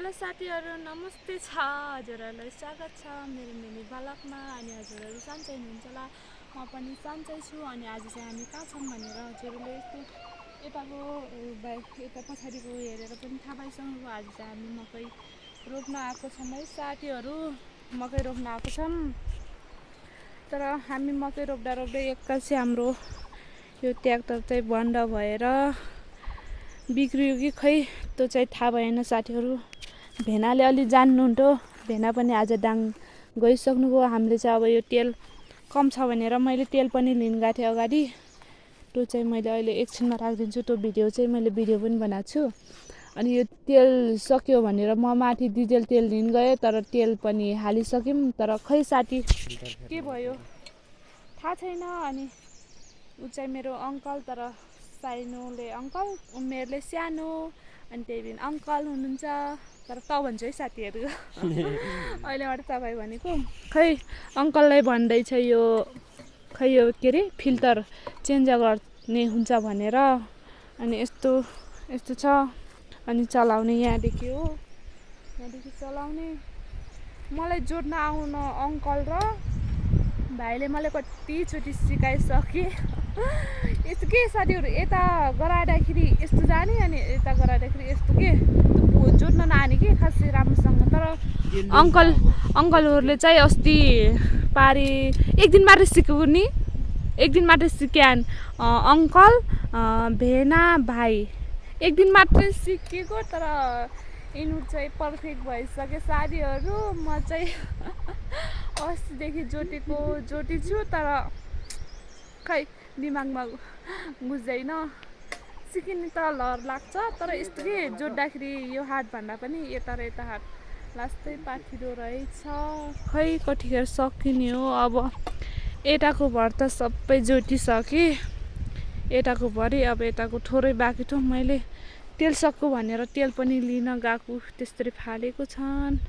Hello साथीहरू नमस्ते छ हजुरहरूलाई स्वागत छ मेरो मिनी ब्लगमा। अनि हजुरहरू सन्चै हुनुहुन्छ होला, म पनि सन्चै छु। अनि आज चाहिँ हामी कहाँ छौँ भनेर हजुरहरूले यस्तो यताको यता पछाडिको हेरेर पनि थाहा पाइसक्नुभयो। आज चाहिँ हामी मकै रोप्न आएको छौँ है साथीहरू, मकै रोप्न आएको छौँ। तर हामी मकै रोप्दा रोप्दै एक्कासी हाम्रो यो ट्र्याक्टर चाहिँ बन्द भएर बिग्रियो कि खै त्यो चाहिँ थाहा भएन साथीहरू। भेनाले अलि जान्नुहुन्थ्यो, भेना पनि आज दाङ गइसक्नुभयो। हामीले चाहिँ अब यो तेल कम छ भनेर मैले तेल पनि लिन गएको थिएँ अगाडि। त्यो चाहिँ मैले अहिले एकछिनमा राखिदिन्छु, त्यो भिडियो चाहिँ मैले भिडियो पनि बनाएको छु। अनि यो तेल सक्यो भनेर म माथि डिजेल तेल लिन गएँ, तर तेल पनि हालिसक्यौँ। तर खै साथी के भयो थाहा छैन। अनि ऊ चाहिँ मेरो अङ्कल, तर साइनोले अङ्कल, उमेरले सानो, अनि त्यही भएर अङ्कल हुनुहुन्छ। तर त भन्छु है साथीहरू अहिलेबाट तपाईँ भनेको। खै अङ्कललाई भन्दैछ यो खै यो के अरे फिल्टर चेन्ज गर्ने हुन्छ भनेर। अनि यस्तो यस्तो छ। अनि चलाउने यहाँदेखि हो, यहाँदेखि चलाउने। मलाई जोड्न आउन अङ्कल र भाइले मलाई कतिचोटि सिकाइसके। यस्तो के साथीहरू, यता गराउँदाखेरि यस्तो जाने, अनि यता गराउँदाखेरि यस्तो के जोड्न नआने कि खासै राम्रोसँग। तर अङ्कलहरूले चाहिँ अस्ति पारी एक दिन मात्रै सिकेको नि, एक दिन मात्रै सिक्यान् अङ्कल भेना भाइ, एक दिन मात्रै सिकेको। तर यिनीहरू चाहिँ पर्फेक्ट भइसक्यो साथीहरू। म चाहिँ अस्तिदेखि जोटिछु, तर खै दिमागमा बुझ्दैन। सिकिने त लहर लाग्छ, तर यस्तो के जोड्दाखेरि यो हात भन्दा पनि यता र यता हात लास्तै पाथिलो रहेछ। खै कतिखेर सकिने हो। अब यताको भर त सबै जोटिसकेँ, यताको भरि। अब यताको थोरै बाँकी थियो। मैले तेल सक्छु भनेर तेल पनि लिन गएको, त्यस्तरी फालेको छन्।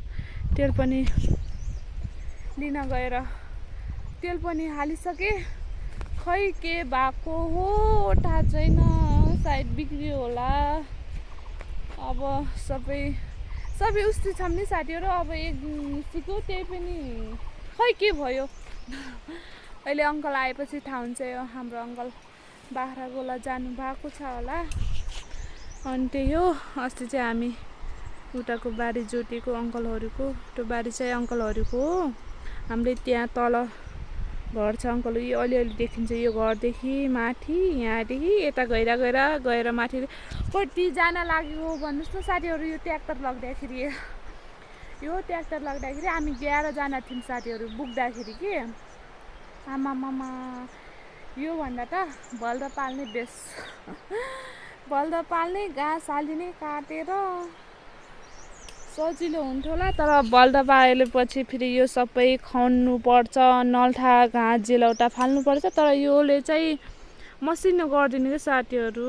तेल पनि लिन गएर तेल पनि हालिसकेँ। खै के भएको हो थाहा छैन, सायद बिग्रियो होला। अब सबै उस्तै छौँ नि साथीहरू। अब एक दिन सिक्यो, त्यही पनि खै के भयो। अहिले अङ्कल आएपछि थाहा हुन्छ। यो हाम्रो अङ्कल बाख्रागोला जानु भएको छ होला। अनि त्यही हो, अस्ति चाहिँ हामी उताको बारी जोतेको अङ्कलहरूको। त्यो बारी चाहिँ अङ्कलहरूको हो। हामीले त्यहाँ तल घर छ अङ्कल, यो अलिअलि देखिन्छ यो घरदेखि माथि, यहाँदेखि यता गएर माथि कतिजना लाग्यो भन्नुहोस् न साथीहरू। यो ट्र्याक्टर लग्दाखेरि हामी 11 जना थियौँ साथीहरू बुक्दाखेरि के। आमामामा, योभन्दा त बल्द पाल्ने बेस। बल्द पाल्ने, घाँस हालिने काटेर सजिलो हुन्थ्यो होला। तर बल्द पालेपछि फेरि यो सबै खन्नु पर्छ, नल्ठा घाँस जेलौटा फाल्नुपर्छ। तर योले चाहिँ मसिनो गरिदिने क्या साथीहरू,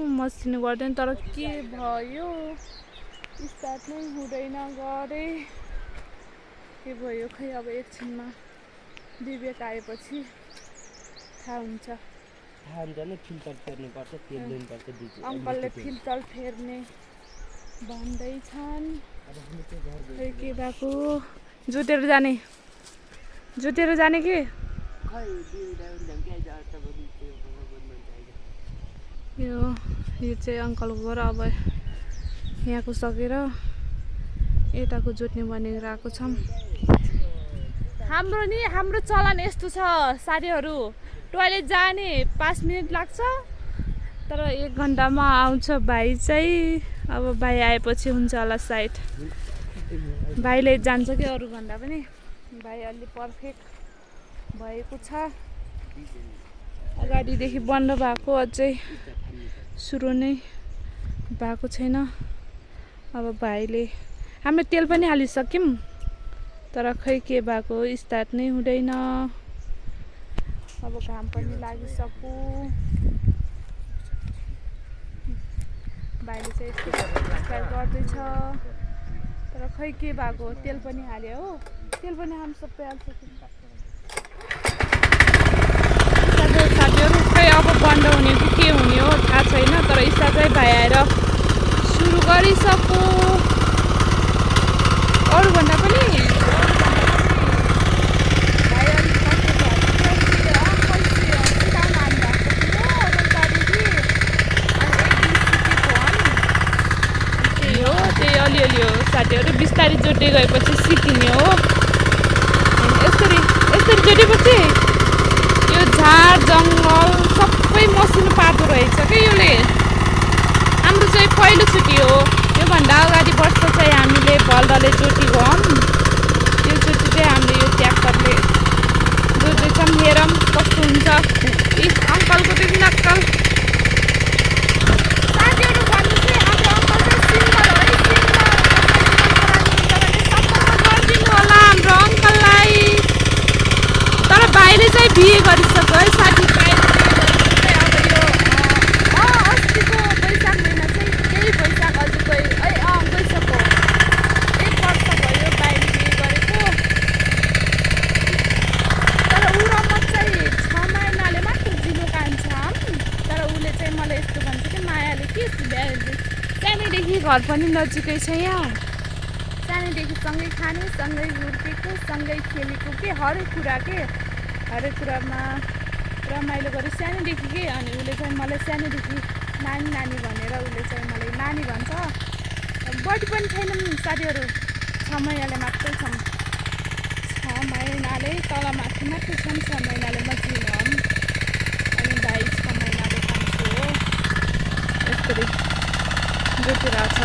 मसिनो गरिदिने। तर के भयो स्टार्ट नै हुँदैन गरे, के भयो खै। अब एकछिनमा विवेक आएपछि थाहा हुन्छ। अङ्कलले फिल्टर फेर्ने भन्दैछन्। खै के भएको, जोतेर जाने के। यो चाहिँ अङ्कलको घर। अब यहाँको सकेर यताको जोत्ने भनेर आएको छौँ। हाम्रो चलन यस्तो छ साथीहरू, टोइलेट जाने 5 मिनट लाग्छ, तर 1 घन्टामा आउँछ भाइ चाहिँ। अब भाइ आएपछि हुन्छ होला सायद। भाइले जान्छ कि अरू भन्दा पनि भाइ अलि पर्फेक्ट भएको छ। अगाडिदेखि बन्द भएको, अझै सुरु नै भएको छैन। अब भाइले, हामीले तेल पनि हालिसक्यौँ, तर खै के भएको स्टार्ट नै हुँदैन। अब घाम पनि लागिसक्यो। भाइले चाहिँ यस्तो स्टाइल गर्दैछ, तर खै के भएको। तेल पनि हाल्यो हो, तेल पनि हामी सबै हालिसक्यौँ साथीहरू। खै अब बन्द हुने कि के हुने हो थाहा छैन। तर स्टार्ट चाहिँ भाइ आएर सुरु गरिसक्यो। अलिअलि हो साथीहरू, बिस्तारै जोड्दै गएपछि सिकिने हो। यसरी यसरी जोडेपछि यो झार जङ्गल सबै मसिनो पार्दो रहेछ क्या यसले। हाम्रो चाहिँ पहिलोचोटि हो, योभन्दा अगाडि वर्ष चाहिँ हामीले बल्दले जोतेको हौँ। योचोटि चाहिँ हामीले यो ट्र्याक्टरले जोड्दैछौँ। हेरौँ कस्तो हुन्छ। यी अङ्कलको देखि नक्कल साथीहरू भन्नु चाहिँ हाम्रो अङ्कल चाहिँ सिङ्गल हो है, सिङ्गल गरिदिनु होला हाम्रो अङ्कललाई। तर भाइले चाहिँ बिहे गरिसक्यो है साथी। भाइले बिहे गरिसक्यो अब यो अस्तिको वैशाख महिना चाहिँ यही वैशाख अझै गइसक्यो। 1 वर्ष भयो भाइले बिहे गरेको। तर ऊ र म चाहिँ 6 महिनाले मात्र जिलो कान्छौँ। तर उसले चाहिँ मलाई यस्तो भन्छ कि मायाले के सानैदेखि घर पनि नजिकै छ यहाँ। सानैदेखि सँगै खाने, सँगै हुर्केको, सँगै खेलेको के हरेक कुरामा रमाइलो गरेँ सानैदेखि के। अनि उसले चाहिँ मलाई सानैदेखि नानी नानी भनेर उसले चाहिँ मलाई नानी भन्छ। बढी पनि छैनौँ साथीहरू, 6 महिनाले मात्रै छौँ। 6 महिनाले तल माथि मात्रै छौँ। 6 महिनाले म जिउँ। अनि भाइ 6 महिनाले कान्छो हो। यसरी जोतिरहेको छ।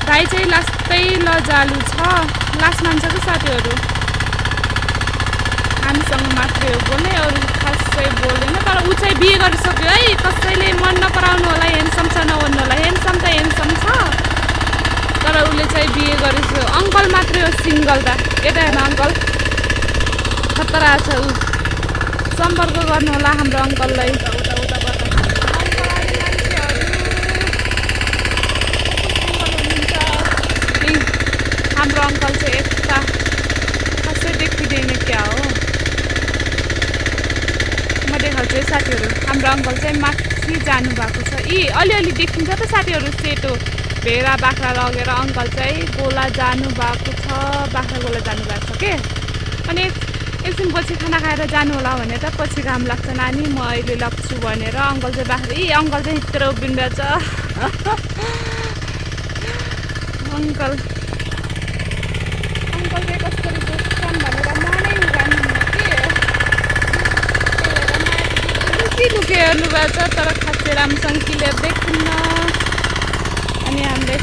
भाइ चाहिँ लास्टै लजालु छ, लास्ट मान्छ कि साथीहरू। हामीसँग मात्रै हो बोल्ने, अरू खासै बोल्दैन। तर ऊ चाहिँ बिहे गरिसक्यो है। कसैले मन नपराउनु होला, ह्यान्डसम छ नभन्नु होला। ह्यान्डसम त ह्यान्डसम छ, तर उसले चाहिँ बिहे गरिसक्यो। अङ्कल मात्रै हो सिङ्गल त। यता हेर्न अङ्कल खतरा छ ऊ। सम्पर्क गर्नु होला हाम्रो अङ्कललाई। हाम्रो अङ्कल चाहिँ यता खासै देखिँदैन क्या हो। म देखाउँछु है साथीहरू। हाम्रो अङ्कल चाहिँ माथि जानुभएको छ। यी अलिअलि देखिन्छ त साथीहरू, सेतो भेडा बाख्रा लगेर अङ्कल चाहिँ गोला जानुभएको छ। बाख्रा गोला जानुभएको छ के। अनि एकछिनपछि खाना खाएर जानु होला भने त पछि घाम लाग्छ नानी, म अहिले लग्छु भनेर अङ्कल चाहिँ बाख्रा अङ्कल चाहिँ यत्रो उभिरहेछ। अङ्कल चाहिँ कसरी जोड्छन् भनेर मनै उगान्नुहुन्न के। लुके हेर्नुभएको छ, तर खासै राम्रोसँग क्लियर देखिन्न। अनि हामीले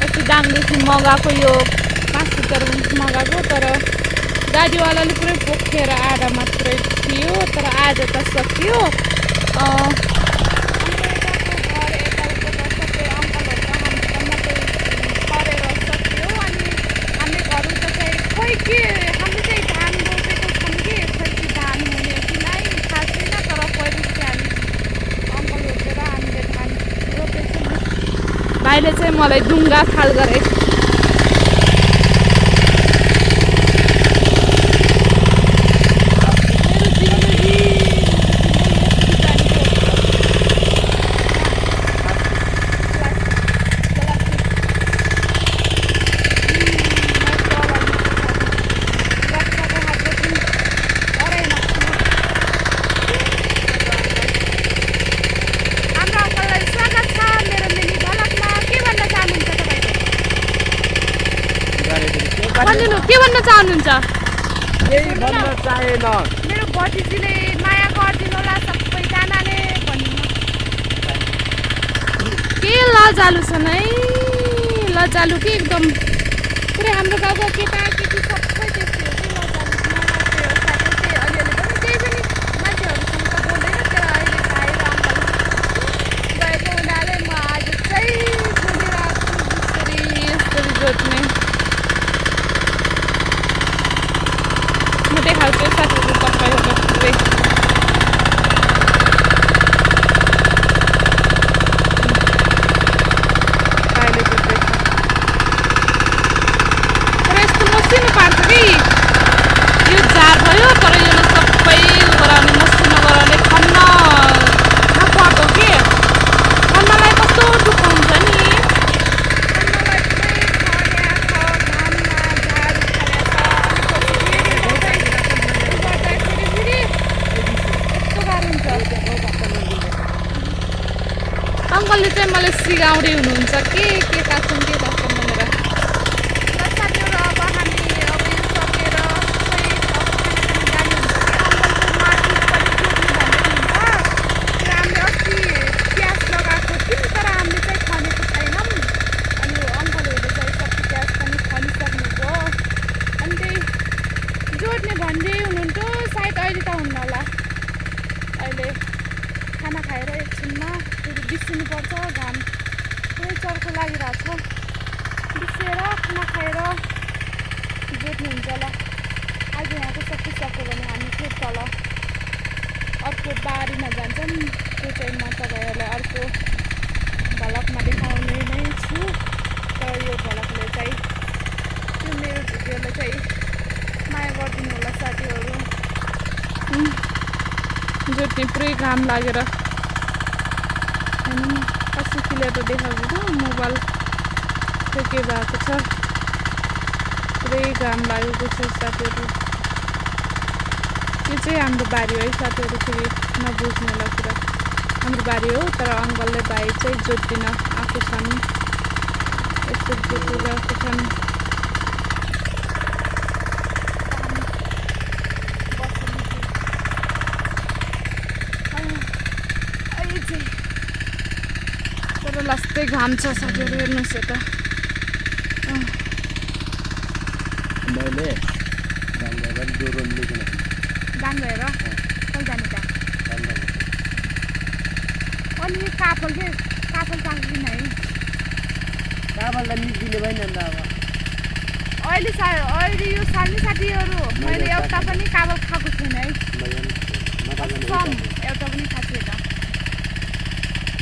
यति दाङदेखि मगाएको यो 5 लिटर मगाएको, तर गाडीवालाले पुरै पोखेर आधा मात्रै थियो। तर आज त सकियो। भाइले चाहिँ मलाई डुङ्गा खाल गरे। के भन्न चाहनुहुन्छ? मेरो भतिजीले माया गरिदिनु होला सबैजनाले भन्नु। के लजालु छन् है, लजालु कि एकदम पुरै हाम्रो गाउँको केटाकेटी सबै त्यस्तै हो कि लजालु। अलिअलि पनि केही पनि मान्छेहरूसँग त बोल्दैन। तर अहिले भाइ र अङ्कल गएको हुनाले म आज चाहिँ बोलिरहेको छु यसरी जोड्ने। म देखाउँछु साथीहरू तपाईँहरू पुरै। भाइले जोड्दैछ, तर यस्तो मसिनो पार्छ कि यो झार भयो। तर यसले सबै गराउने, मसिनो गराउने, खन्न नपाएको के। खन्नलाई कस्तो दुःख हुन्छ नि। अङ्कलले चाहिँ मलाई सिकाउँदै हुनुहुन्छ के काट्छन् के दिनमा फेरि बिर्सिनुपर्छ। घाम पुरै चर्को लागिरहेको छ। बिर्सेर खाना खाएर जोत्नुहुन्छ होला। आज यहाँको सकिसक्यो भने हामी फेरि तल अर्को बारीमा जान्छौँ। त्यो चाहिँ म तपाईँहरूलाई अर्को भ्लगमा देखाउने नै छु। तर यो भ्लगले चाहिँ त्यो मेरो भिडियोलाई चाहिँ माया गरिदिनु होला साथीहरू। जोत्ने पुरै घाम लागेर अनि कस्तो क्लियर त देखाएको मोबाइल त्यो के भएको छ। पुरै घाम लागेको छ साथीहरू। यो चाहिँ हाम्रो बारी हो है साथीहरू। फेरि नबुझ्नु होला कुरा। हाम्रो बारी हो तर अङ्कलले भाइ चाहिँ जोत्दिन आएको छन्। यस्तो जोतिरहेको छन्। तर लास्टै घाम छ साथीहरू। हेर्नुहोस् यता मैले गान भएर कहिले जाने त अनि काफल के काफल पाक्दिन है। काफललाई निस्किने भएन नि त अब अहिले यो साल नि साथीहरू मैले एउटा पनि काफल खाएको छैन है। कसम एउटा पनि खाएको छैन।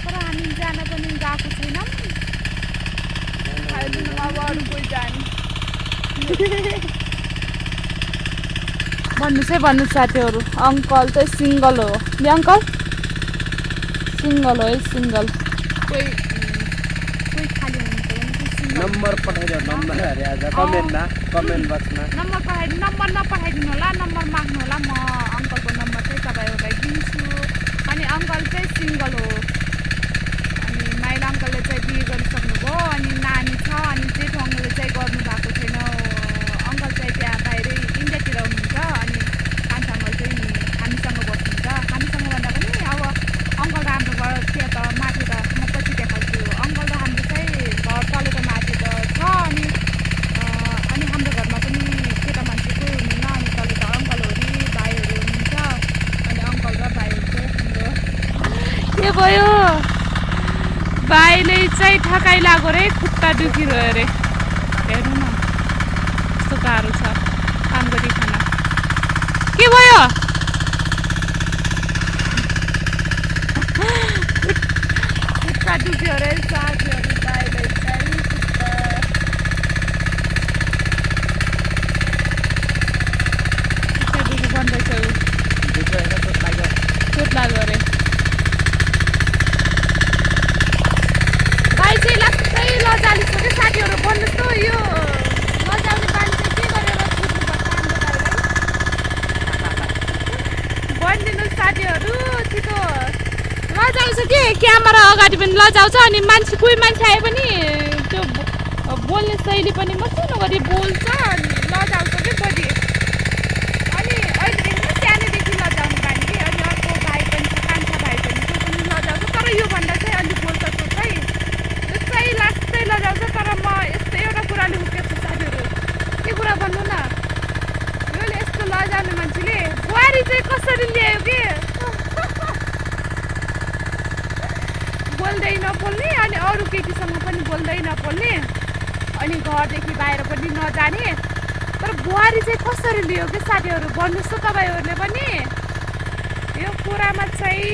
तर हामी जान पनि गएको छैनौँ। अब अरू कोही जाने भन्नुहोस् साथीहरू। अङ्कल चाहिँ सिङ्गल हो नि। अङ्कल सिङ्गल हो है सिङ्गल। कोही खाली हुनुहुन्छ भने सिङ्गल नम्बर पठाइदियो। नम्बर अरे आज कमेन्ट बक्समा नम्बर नपठाइदिनु होला। नम्बर माग्नु होला। म अङ्कलको नम्बर चाहिँ तपाईँहरूलाई दिन्छु। अनि अङ्कल चाहिँ सिङ्गल हो। अनि माइला अङ्कलले चाहिँ बिहे गरिसक्नुभयो। अनि नानी छ। अनि जेठो अङ्कलले चाहिँ गर्नु भएको छैन। अङ्कल चाहिँ त्यहाँ बाहिरै इन्डियातिर हुनुहुन्छ। अनि कान्छा अङ्कल चाहिँ हामीसँग बस्नुहुन्छ। हामीसँग भन्दा पनि अब अङ्कल र हाम्रो घर त्यहाँ त माथि त म पछि देखाउँछु। अङ्कल र हाम्रो चाहिँ घर तल त माथि त छ। अनि हाम्रो घरमा पनि केटा मान्छे कोही हुनुहुन्न। अनि तल त अङ्कल हो नि भाइहरू हुनुहुन्छ। अनि अङ्कल र भाइहरू चाहिँ हाम्रो के भयो भाइले चाहिँ ठकाइ लाग्यो रे। खुट्टा दुखिरह्यो अरे। हेर्नु न कस्तो गाह्रो छ काम गरी खाना। के भयो खुट्टा दुख्यो अरे साथीहरू। भाइले चाहिँ खुट्टा दुखी बन्दैछ। चोट लाग्यो अरे। भाइ चाहिँ लास्टै लजाली छ कि साथीहरू। भन्नुहोस् त यो लजाउने बानी चाहिँ के गरेर छुट्नुपर्छ हाम्रो भाइलाई भनिदिनुहोस् साथीहरू छिटो। लजाउँछ कि क्यामेरा अगाडि पनि लजाउँछ। अनि मान्छे कोही मान्छे आयो पनि त्यो बोल्ने शैली पनि मसिनो गरी बोल्छ। अनि लजाउँछ कि बढी। अनि अहिलेदेखि सानैदेखि लजाउने बानी कि। अनि अर्को भाइ पनि छ कान्छा भाइ पनि त्यो पनि लजाउँछ। तर योभन्दा चाहिँ अलिक बोल्छ त्यो चाहिँ लास्टै लजाउँछ। तर म यस्तो एउटा कुराले हुर्केको साथीहरू। के कुरा भन्नु न। योले यस्तो लजाउने मान्छेले बुहारी चाहिँ कसरी ल्यायो कि बोल्दै नबोल्ने। अनि अरू केटीसँग पनि बोल्दै नबोल्ने। अनि घरदेखि बाहिर पनि नजाने। तर बुहारी चाहिँ कसरी लियो कि साथीहरू। भन्नुहोस् त तपाईँहरूले पनि। यो कुरामा चाहिँ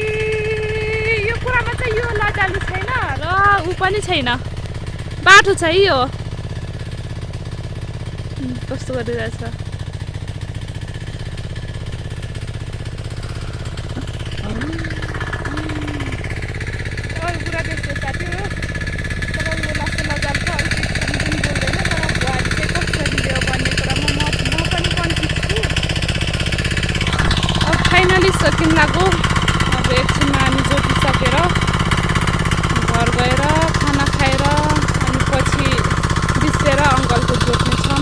यो लजालु छैन र ऊ पनि छैन। बाटो छ है यो। कस्तो गरिरहेछ। अरू कुरा त्यस्तो साथीहरू। तर यो लास्टै लजाल छ। अलिक पनि बोल्दैन। तर बुहारी चाहिँ कसरी लियो भन्ने कुरामा म पनि कन्फ्युज छु। अब फाइनली सकिन लाग्यो। अब एकछिनमा हामी जोतिसकेर घर गएर खाना खाएर अनि पछि बिर्सेर अङ्कलको जोत्नेछौँ।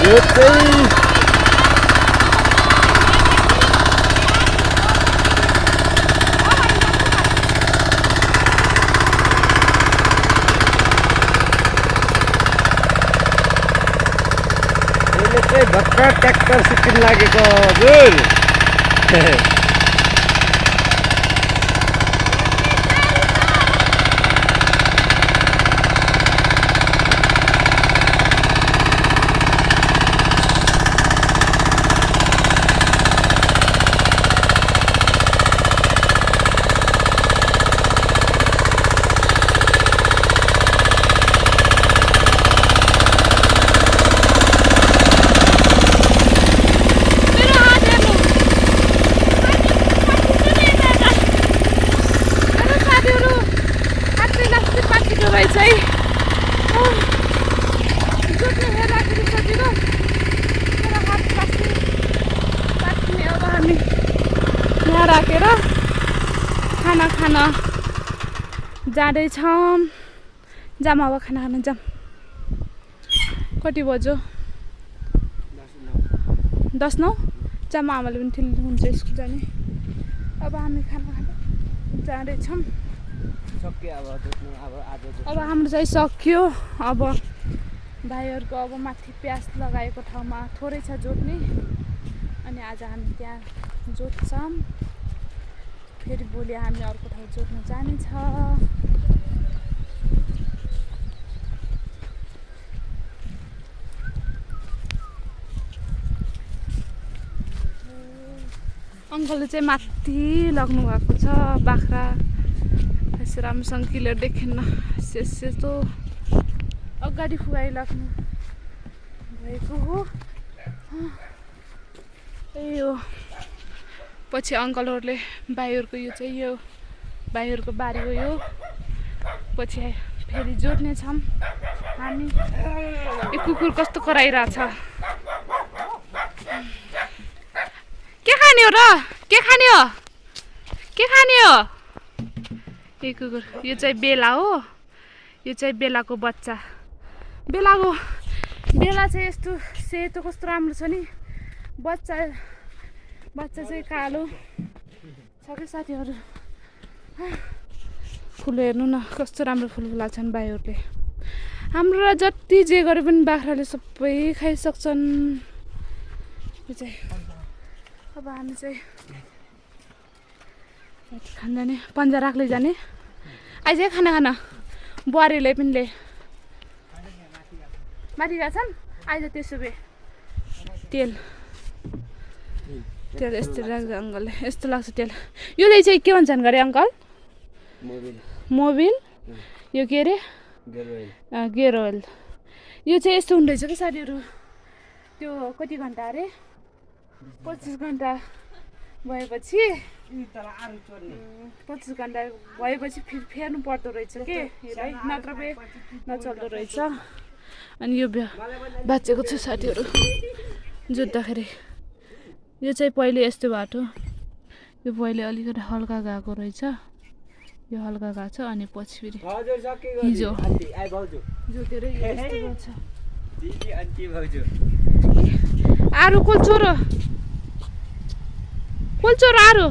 यो चाहिँ भर्खर ट्र्याक्टर सिक्किन लागेको हजुर राखेर खाना खान जाँदैछौँ जाम अब खाना खान जाम कति बज्यो 10:09 जाम आमाले पनि ठिलो हुन्छ स्कुल जाने अब हामी खाना खान जाँदैछौँ अब हाम्रो चाहिँ सक्यो अब भाइहरूको अब माथि प्याज लगाएको ठाउँमा थोरै छ जोत्ने अनि आज हामी त्यहाँ जोत्छौँ फेरि भोलि हामी अर्को ठाउँ जोत्न जानेछ अङ्कलले चाहिँ माथि लग्नु भएको छ बाख्रा यसो राम्रोसँग क्लियर देखेन सेतो अगाडि फुगाइ लाग्नु भएको हो त्यही हो पछि अङ्कलहरूले भाइहरूको यो चाहिँ यो भाइहरूको बारी हो यो पछि फेरि जोड्ने छौँ हामी यो कुकुर कस्तो कराइरहेछ के खाने हो र के खाने हो के खाने हो यो कुकुर यो चाहिँ बेला हो यो चाहिँ बेलाको बच्चा बेला चाहिँ यस्तो सेतो कस्तो राम्रो छ नि बच्चा चाहिँ कालो छ कि साथीहरू फुल हेर्नु न कस्तो राम्रो फुल फुला छन् भाइहरूले हाम्रो जति जे गरे पनि बाख्राले सबै खाइसक्छन् यो चाहिँ अब हामी चाहिँ खान जाने पन्जा राख्दै जाने आइज खाना खान बुहारीले पनि ले माथि गएको छन् आइज त्यसो भए तेल यस्तो लाग्छ अङ्कलले यस्तो लाग्छ तेल योले चाहिँ के भन्छन् गरे अङ्कल मोबिल यो के अरे गेयर ओइल यो चाहिँ यस्तो हुँदैछ कि साथीहरू त्यो कति घन्टा अरे 25 घन्टा भएपछि 25 घन्टा भएपछि फेर्नु पर्दो रहेछ के यसलाई नत्र भए नचल्दो रहेछ अनि यो बाँचेको छ साथीहरू जोत्दाखेरि यो चाहिँ पहिले यस्तो बाटो यो पहिले अलिकति हल्का गएको रहेछ यो हल्का गएको छ अनि पछि फेरि हिजो जोतेर यस्तो छ आरु कोल्चोरो आरु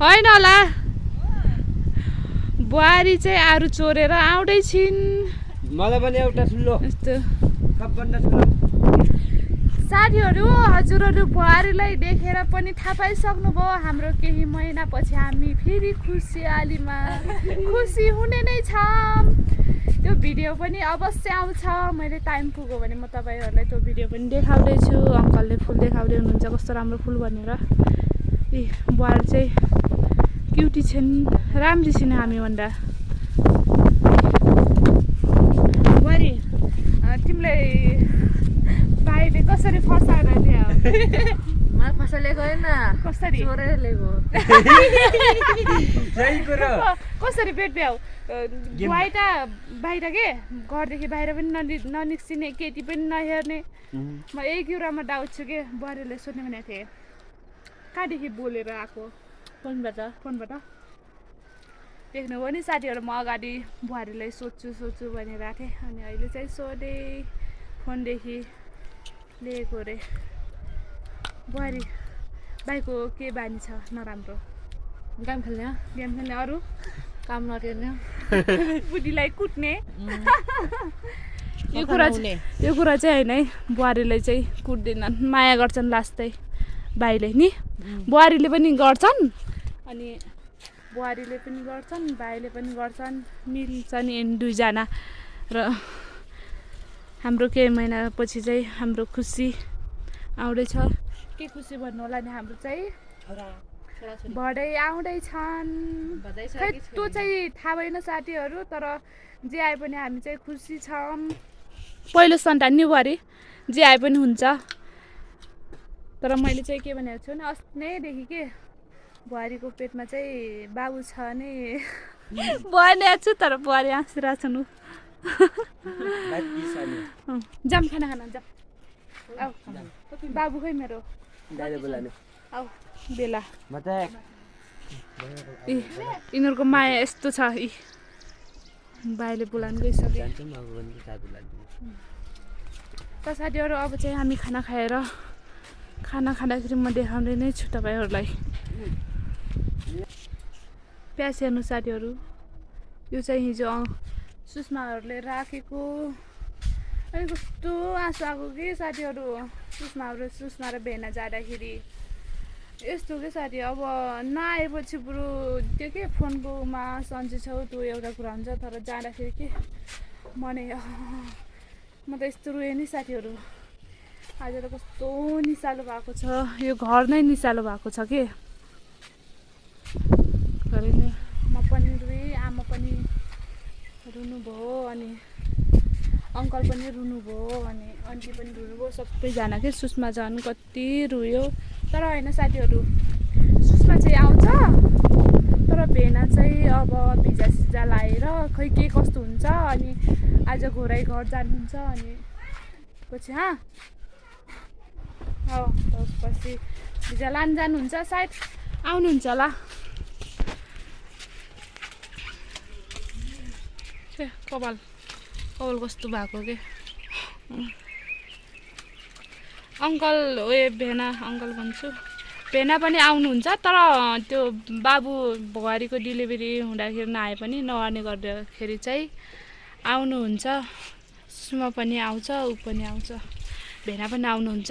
होइन होला बुहारी चाहिँ आरु चोरेर आउँदै छिन् मलाई पनि एउटा ठुलो यस्तो सबभन्दा ठुलो साथीहरू हजुरहरू बुहारीलाई देखेर पनि थाहा पाइसक्नुभयो हाम्रो केही महिनापछि हामी फेरि खुसियालीमा खुसी हुने नै छौँ त्यो भिडियो पनि अवश्य आउँछ मैले टाइम पुग्यो भने म तपाईँहरूलाई त्यो भिडियो पनि देखाउँदैछु अङ्कलले फुल देखाउँदै हुनुहुन्छ कस्तो राम्रो फुल भनेर ए बुहारी चाहिँ क्युटी छिन् राम्री छिन् हामीभन्दा बुहारी तिमीलाई भाइले कसरी फसाएर ल्यायो मलाई फसालेको होइन कसरी चोरेर ल्याएको सही कुरा कसरी भेट भ्याउ बाहिर के घरदेखि बाहिर पनि ननिस्किने केटी पनि नहेर्ने म यही कुरामा डाउट छु के बुहारीले सोध्ने भनेको थिएँ कहाँदेखि बोलेर आएको फोनबाट देख्नुभयो नि साथीहरू म अगाडि बुहारीलाई सोध्छु भनिरहेको थिएँ अनि अहिले चाहिँ सोधेँ फोनदेखि लिएको अरे बुहारी भाइको के बानी छ नराम्रो गेम खेल्ने गेम खेल्ने अरू काम नटेर्ने बुढीलाई कुट्ने यो कुरा चाहिँ होइन है बुहारीलाई चाहिँ कुट्दैनन् माया गर्छन् लास्टै भाइले नि बुहारीले पनि गर्छन् अनि बुहारीले पनि गर्छन् भाइले पनि गर्छन् मिल्छन् यिनी दुईजना र हाम्रो केही महिनापछि चाहिँ हाम्रो खुसी आउँदैछ के खुसी भन्नु होला नि हाम्रो चाहिँ बढै आउँदैछन् खै त्यो चाहिँ थाहा भएन साथीहरू तर जे आए पनि हामी चाहिँ खुसी छौँ पहिलो सन्तान नि बुहारी जे आए पनि हुन्छ तर मैले चाहिँ के भनेको छु नि अस्ति नैदेखि के बुहारीको पेटमा चाहिँ बाबु छ नि भनेको छु तर बुहारी हाँसिरहेको छ नु जाम खाना खान जाम आऊ बाबु खै मेरो आऊ बेला यिनीहरूको माया यस्तो छ भाइले बोलाउनु गइसक्यो त साथीहरू अब चाहिँ हामी खाना खाँदाखेरि म देखाउँदै नै छु तपाईँहरूलाई प्याज हेर्नु साथीहरू यो चाहिँ हिजो सुषमाहरूले राखेको अनि कस्तो आँसु आएको कि साथीहरू सुषमा र भेना जाँदाखेरि यस्तो के साथी अब नआएपछि बरु त्यो के फोनकोमा सन्चै छौ त्यो एउटा कुरा हुन्छ तर जाँदाखेरि के मनै म त यस्तो रोएँ नि साथीहरू आज त कस्तो निसालो भएको छ यो घर नै निसालो भएको छ के घरै नै म पनि रोएँ आमा पनि रुनुभयो अनि अङ्कल पनि रुनुभयो अनि आन्टी पनि रुनुभयो सबैजना के सुषमा झन् कति रोयो तर होइन साथीहरू सुषमा चाहिँ आउँछ तर भेना चाहिँ अब भिजा लाएर खै के कस्तो हुन्छ अनि आज घोराइ घर जानुहुन्छ अनि पछि त्यसपछि भिजा लान जानुहुन्छ सायद आउनुहुन्छ होला कपाल कस्तो भएको के अङ्कल भेना अङ्कल भन्छु भेना पनि आउनुहुन्छ तर त्यो बाबु बुहारीको डेलिभरी हुँदाखेरि नआए पनि नआउने गर्दाखेरि चाहिँ आउनुहुन्छ सुषमा पनि आउँछ ऊ पनि आउँछ भेना पनि आउनुहुन्छ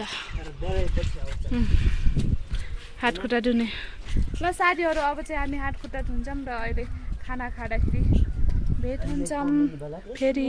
हातखुट्टा धुने ल साथीहरू अब चाहिँ हामी हातखुट्टा धुन्छौँ र अहिले खाना खाँदाखेरि भेट हुन्छौँ फेरि